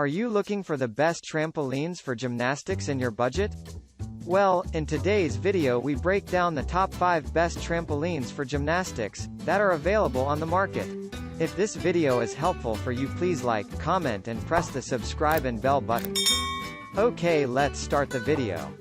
Are you looking for the best trampolines for gymnastics in your budget? Well, in today's video we break down the top 5 best trampolines for gymnastics that are available on the market. If this video is helpful for you, please like, comment and press the subscribe and bell button. Okay, let's start the video.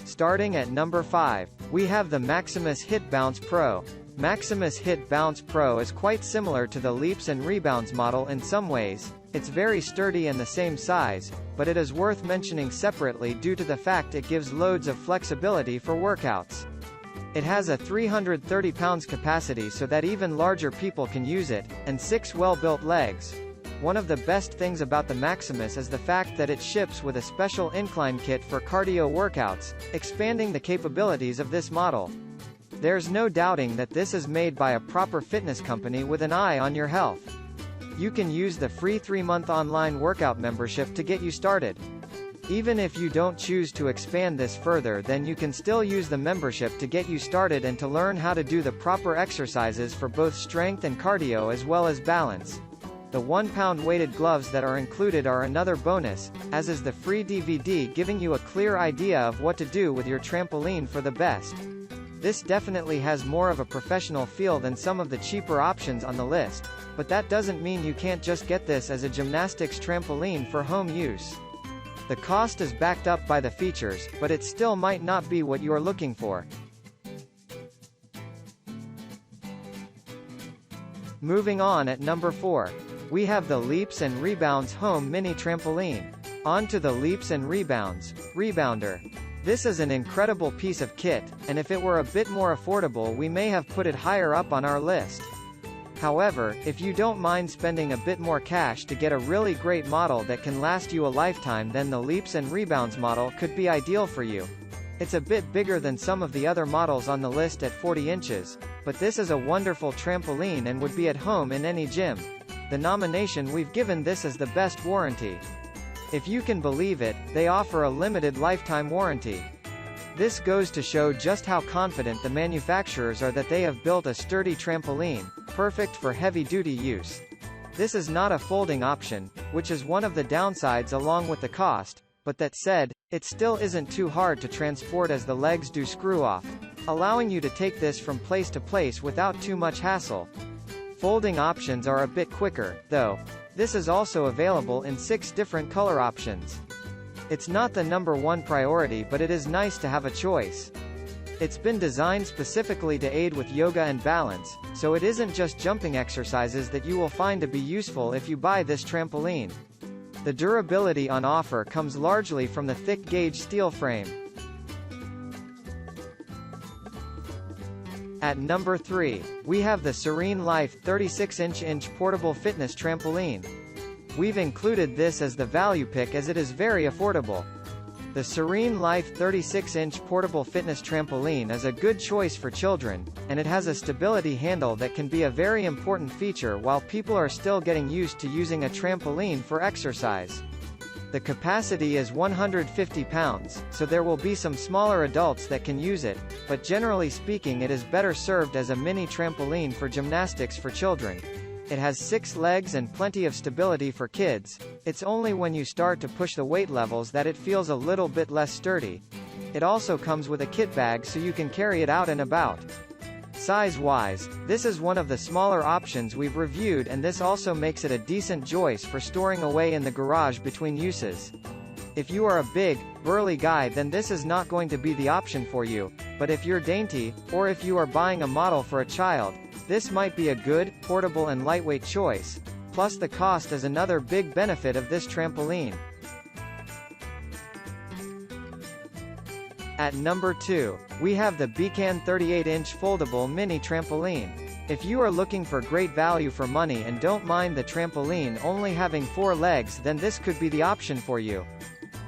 Starting at number 5, we have the MaXimus HIIT Bounce Pro. MaXimus HIIT Bounce Pro is quite similar to the Leaps and ReBounds model in some ways. It's very sturdy and the same size, but it is worth mentioning separately due to the fact it gives loads of flexibility for workouts. It has a 330 pounds capacity so that even larger people can use it, and 6 well-built legs. One of the best things about the MaXimus is the fact that it ships with a special incline kit for cardio workouts, expanding the capabilities of this model. There's no doubting that this is made by a proper fitness company with an eye on your health. You can use the free 3-month online workout membership to get you started. Even if you don't choose to expand this further, then you can still use the membership to get you started and to learn how to do the proper exercises for both strength and cardio as well as balance. The 1-pound weighted gloves that are included are another bonus, as is the free DVD giving you a clear idea of what to do with your trampoline for the best. This definitely has more of a professional feel than some of the cheaper options on the list, but that doesn't mean you can't just get this as a gymnastics trampoline for home use. The cost is backed up by the features, but it still might not be what you're looking for. Moving on at number 4. We have the Leaps and ReBounds Home Mini Trampoline. On to the Leaps and ReBounds Rebounder. This is an incredible piece of kit, and if it were a bit more affordable we may have put it higher up on our list. However, if you don't mind spending a bit more cash to get a really great model that can last you a lifetime, then the Leaps and ReBounds model could be ideal for you. It's a bit bigger than some of the other models on the list at 40 inches, but this is a wonderful trampoline and would be at home in any gym. The nomination we've given this as the best warranty. If you can believe it, they offer a limited lifetime warranty. This goes to show just how confident the manufacturers are that they have built a sturdy trampoline, perfect for heavy-duty use. This is not a folding option, which is one of the downsides along with the cost, but that said, it still isn't too hard to transport as the legs do screw off, allowing you to take this from place to place without too much hassle. Folding options are a bit quicker, though. This is also available in 6 different color options. It's not the number 1 priority, but it is nice to have a choice. It's been designed specifically to aid with yoga and balance, so it isn't just jumping exercises that you will find to be useful if you buy this trampoline. The durability on offer comes largely from the thick gauge steel frame. At number 3, we have the SereneLife 36-inch portable fitness trampoline. We've included this as the value pick as it is very affordable. The SereneLife 36-inch portable fitness trampoline is a good choice for children, and it has a stability handle that can be a very important feature while people are still getting used to using a trampoline for exercise. The capacity is 150 pounds, so there will be some smaller adults that can use it, but generally speaking it is better served as a mini trampoline for gymnastics for children. It has 6 legs and plenty of stability for kids. It's only when you start to push the weight levels that it feels a little bit less sturdy. It also comes with a kit bag so you can carry it out and about. Size-wise, this is one of the smaller options we've reviewed, and this also makes it a decent choice for storing away in the garage between uses. If you are a big, burly guy, then this is not going to be the option for you, but if you're dainty, or if you are buying a model for a child, this might be a good, portable and lightweight choice. Plus the cost is another big benefit of this trampoline. At number 2, we have the BCAN 38-inch Foldable Mini Trampoline. If you are looking for great value for money and don't mind the trampoline only having 4 legs, then this could be the option for you.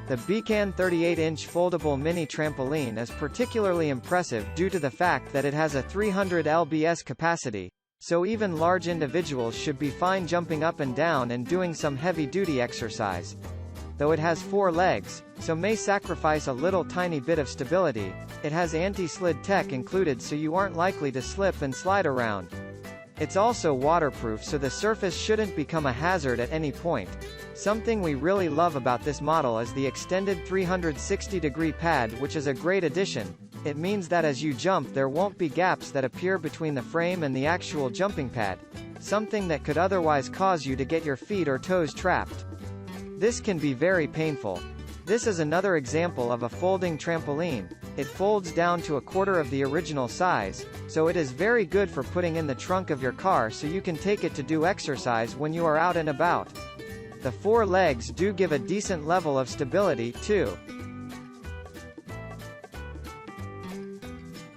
The BCAN 38-inch Foldable Mini Trampoline is particularly impressive due to the fact that it has a 300 lbs capacity, so even large individuals should be fine jumping up and down and doing some heavy-duty exercise. Though it has 4 legs, so may sacrifice a little tiny bit of stability, it has anti-slid tech included so you aren't likely to slip and slide around. It's also waterproof so the surface shouldn't become a hazard at any point. Something we really love about this model is the extended 360-degree pad, which is a great addition. It means that as you jump there won't be gaps that appear between the frame and the actual jumping pad, something that could otherwise cause you to get your feet or toes trapped. This can be very painful. This is another example of a folding trampoline. It folds down to a quarter of the original size, so it is very good for putting in the trunk of your car so you can take it to do exercise when you are out and about. The 4 legs do give a decent level of stability, too.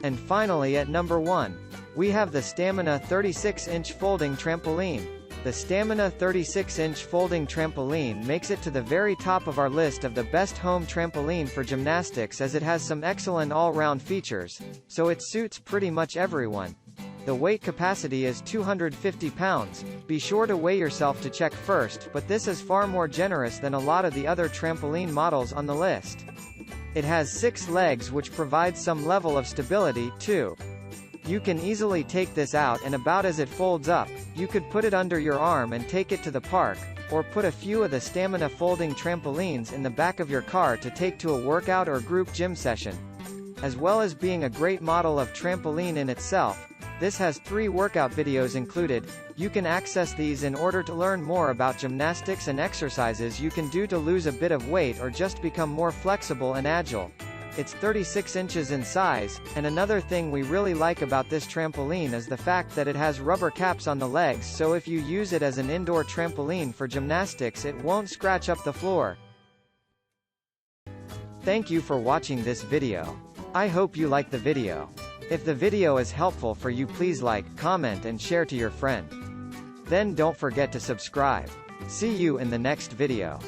And finally at number 1, we have the Stamina 36-inch folding trampoline. The Stamina 36-inch folding trampoline makes it to the very top of our list of the best home trampoline for gymnastics as it has some excellent all-round features, so it suits pretty much everyone. The weight capacity is 250 pounds, be sure to weigh yourself to check first, but this is far more generous than a lot of the other trampoline models on the list. It has 6 legs which provides some level of stability, too. You can easily take this out and about as it folds up. You could put it under your arm and take it to the park, or put a few of the Stamina folding trampolines in the back of your car to take to a workout or group gym session. As well as being a great model of trampoline in itself, this has 3 workout videos included. You can access these in order to learn more about gymnastics and exercises you can do to lose a bit of weight or just become more flexible and agile. It's 36 inches in size, and another thing we really like about this trampoline is the fact that it has rubber caps on the legs, so if you use it as an indoor trampoline for gymnastics it won't scratch up the floor. Thank you for watching this video. I hope you like the video. If the video is helpful for you, please like, comment and share to your friend. Then don't forget to subscribe. See you in the next video.